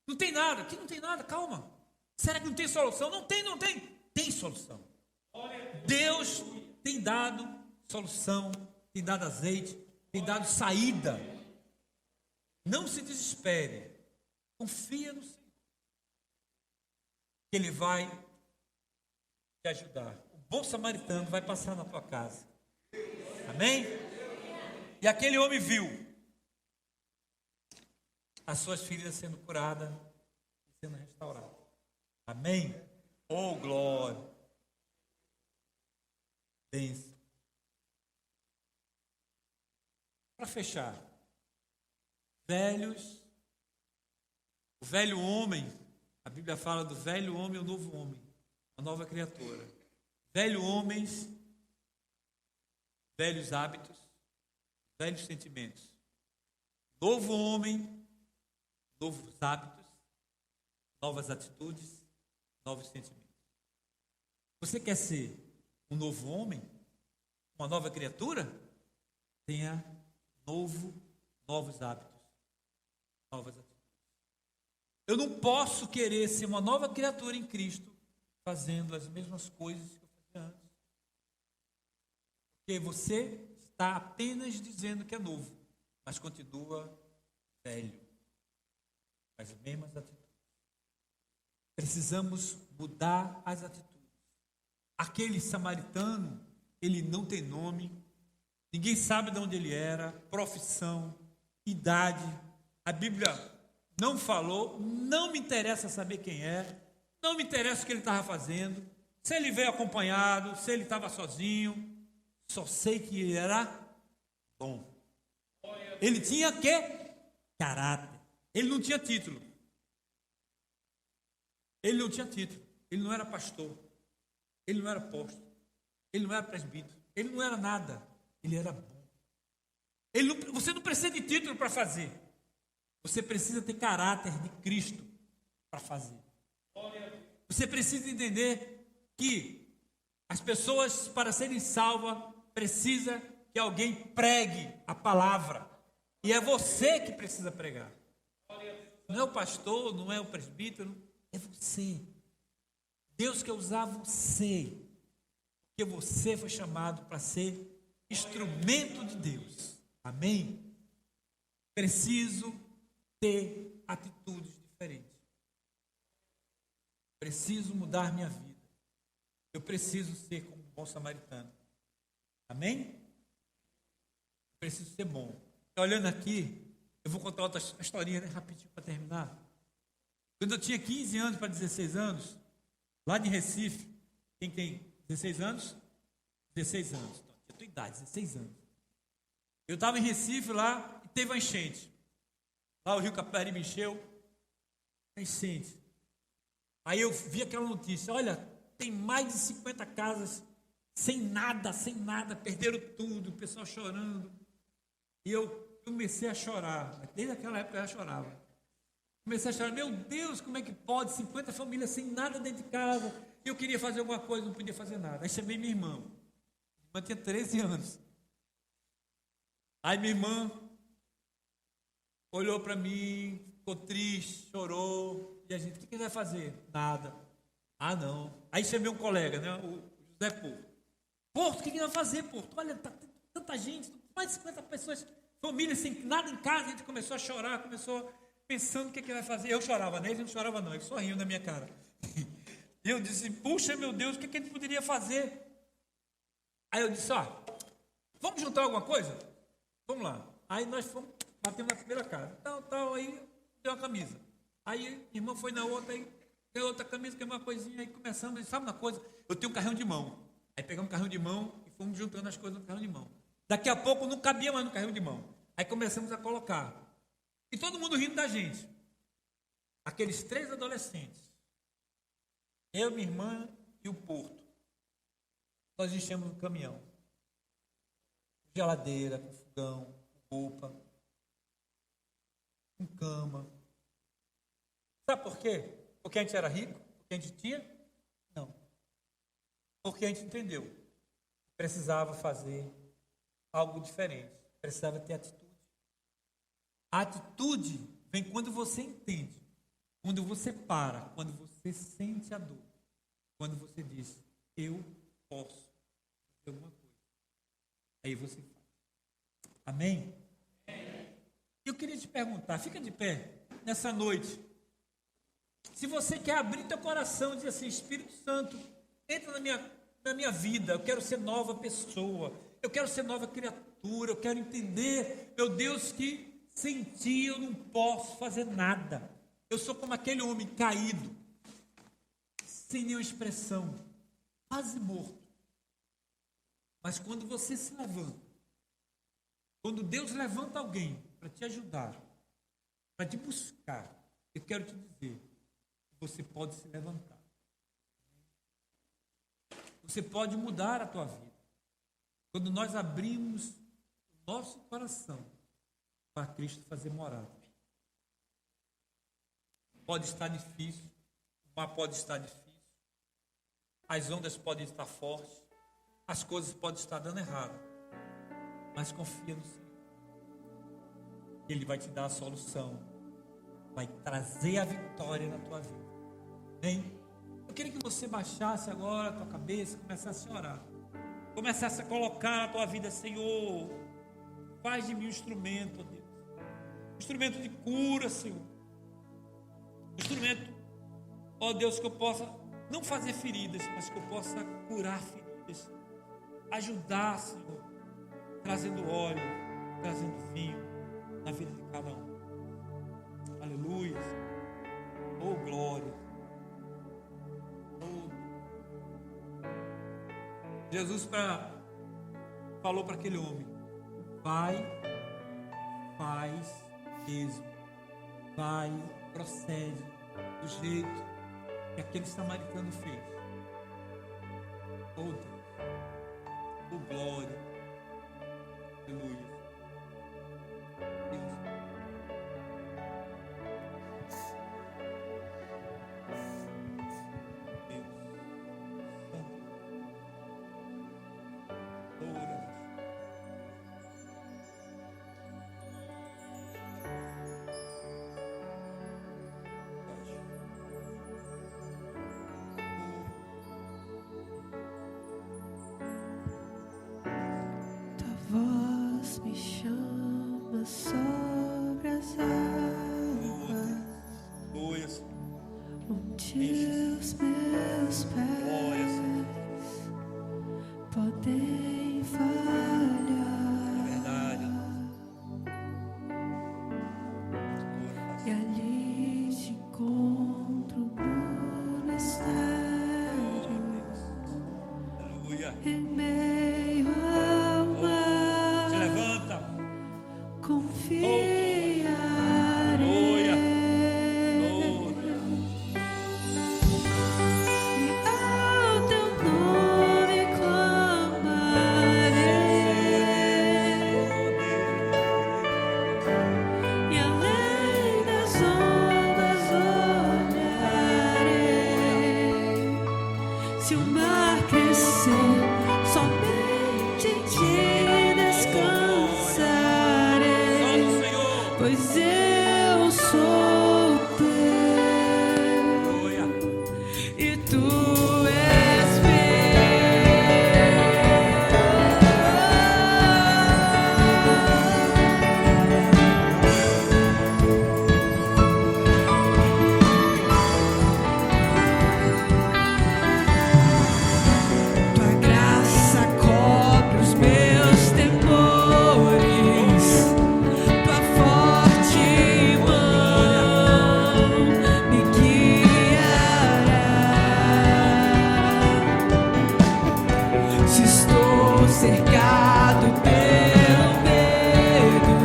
não tem nada, aqui não tem nada, calma. Será que não tem solução? Não tem solução. Deus tem dado solução, tem dado azeite, tem dado saída. Não se desespere, confia no Senhor, que Ele vai te ajudar. O bom samaritano vai passar na tua casa. Amém? E aquele homem viu as suas filhas sendo curadas e sendo restauradas. Amém? Oh, glória! Bênção. Para fechar, o velho homem, a Bíblia fala do velho homem e o novo homem, a nova criatura. Velho homens, velhos hábitos, velhos sentimentos. Novo homem, novos hábitos, novas atitudes, novos sentimentos. Você quer ser um novo homem? Uma nova criatura? Tenha novos hábitos, novas atitudes. Eu não posso querer ser uma nova criatura em Cristo fazendo as mesmas coisas que eu fazia antes. Porque você está apenas dizendo que é novo, mas continua velho. As mesmas atitudes. Precisamos mudar as atitudes. Aquele samaritano, ele não tem nome, ninguém sabe de onde ele era, profissão, idade. A Bíblia não falou, não me interessa saber quem é, não me interessa o que ele estava fazendo, se ele veio acompanhado, se ele estava sozinho, só sei que ele era bom. Ele tinha quê? Caráter. Ele não tinha título. Ele não tinha título. Ele não era pastor. Ele não era apóstolo. Ele não era presbítero. Ele não era nada. Ele era bom. Você não precisa de título para fazer. Você precisa ter caráter de Cristo para fazer. Você precisa entender que as pessoas, para serem salvas, precisam que alguém pregue a palavra. E é você que precisa pregar. Não é o pastor, não é o presbítero, é você. Deus quer usar você. Porque você foi chamado para ser instrumento de Deus. Amém? Preciso ter atitudes diferentes. Preciso mudar minha vida. Eu preciso ser como um bom samaritano. Amém? Preciso ser bom. Olhando aqui, eu vou contar outra historinha, né, rapidinho para terminar. Quando eu tinha 15 anos para 16 anos, lá de Recife, quem tem 16 anos? 16 anos. Então, eu tenho idade, 16 anos. Eu estava em Recife lá e teve uma enchente. Lá o rio Capibaribe encheu. Aí sente. Aí eu vi aquela notícia, olha, tem mais de 50 casas sem nada, perderam tudo, o pessoal chorando. E eu comecei a chorar, desde aquela época eu já chorava. Comecei a chorar, meu Deus, como é que pode, 50 famílias sem nada dentro de casa. Eu queria fazer alguma coisa, não podia fazer nada. Aí chamei minha irmã. Minha irmã tinha 13 anos. Aí minha irmã olhou para mim, ficou triste, chorou. E a gente, o que vai fazer? Nada. Ah, não. Aí chamei um colega, né, o José Porto, o que vai fazer, Porto? Olha, tá tanta gente, mais de 50 pessoas, família sem nada em casa. A gente começou a chorar, começou pensando o que vai fazer. Eu chorava, né? Ele não chorava não, ele só riu na minha cara. E eu disse, puxa, meu Deus, o que a gente poderia fazer? Aí eu disse, vamos juntar alguma coisa? Vamos lá. Aí nós fomos, batemos na primeira casa. Tal, aí deu uma camisa. Aí minha irmã foi na outra, aí deu outra camisa, que é uma coisinha, aí começamos, e sabe uma coisa? Eu tenho um carrinho de mão. Aí pegamos um carrinho de mão e fomos juntando as coisas no carrinho de mão. Daqui a pouco não cabia mais no carrinho de mão. Aí começamos a colocar. E todo mundo rindo da gente. Aqueles 3 adolescentes. Eu, minha irmã e o Porto. Nós enchemos um caminhão. Geladeira, com fogão, com roupa, com cama. Sabe por quê? Porque a gente era rico? Porque a gente tinha? Não. Porque a gente entendeu. Precisava fazer algo diferente. Precisava ter atitude. A atitude vem quando você entende. Quando você para. Quando você sente a dor. Quando você diz, eu posso fazer alguma coisa. Aí você faz. Amém? Eu queria te perguntar, fica de pé nessa noite. Se você quer abrir teu coração e dizer assim, Espírito Santo, entra na minha vida, eu quero ser nova pessoa, eu quero ser nova criatura, eu quero entender, meu Deus, que sem ti eu não posso fazer nada. Eu sou como aquele homem caído, sem nenhuma expressão, quase morto. Mas quando você se levanta, quando Deus levanta alguém para te ajudar, para te buscar, eu quero te dizer, você pode se levantar. Você pode mudar a tua vida. Quando nós abrimos o nosso coração para Cristo fazer morada. Pode estar difícil, o mar pode estar difícil, as ondas podem estar fortes, as coisas podem estar dando errado, mas confia no Senhor. Ele vai te dar a solução, vai trazer a vitória na tua vida. Amém? Eu queria que você baixasse agora a tua cabeça, começasse a orar, começasse a colocar na tua vida, Senhor, faz de mim um instrumento, ó Deus, um instrumento de cura, Senhor, um instrumento, ó Deus, que eu possa não fazer feridas, mas que eu possa curar feridas, ajudar, Senhor, trazendo óleo, trazendo vinho na vida de cada um. Aleluia. Oh, glória. Oh. Jesus falou para aquele homem, vai, faz mesmo, vai, procede do jeito que aquele samaritano fez. Oh, Deus. Oh, glória. Aleluia. Deus. Voz me chama sobre as águas, onde os meus pés podem falhar, e ali te encontro no mistério, em meio ao mar. Confiarei. Se o mar crescer, somente em ti descansarei, Só no Senhor. pois eu sou teu Aleluia. e tu és Tua graça cobre os meus temores, tua forte mão me guiará. Se estou cercado pelo medo,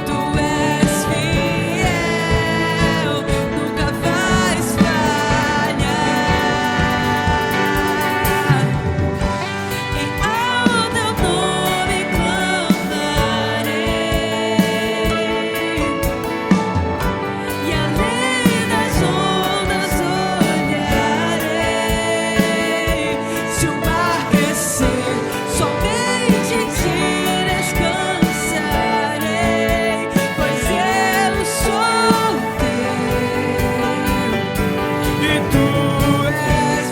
tu és fiel, nunca vais falhar. E ao teu nome clamarei, e além das ondas olharei. Se o mar crescer, somente em ti descansarei, pois eu sou teu e tu és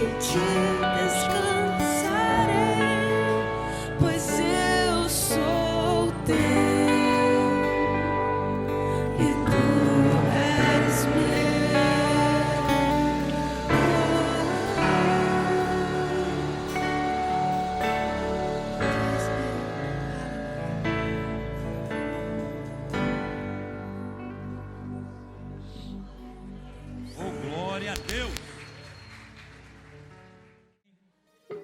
somente ti.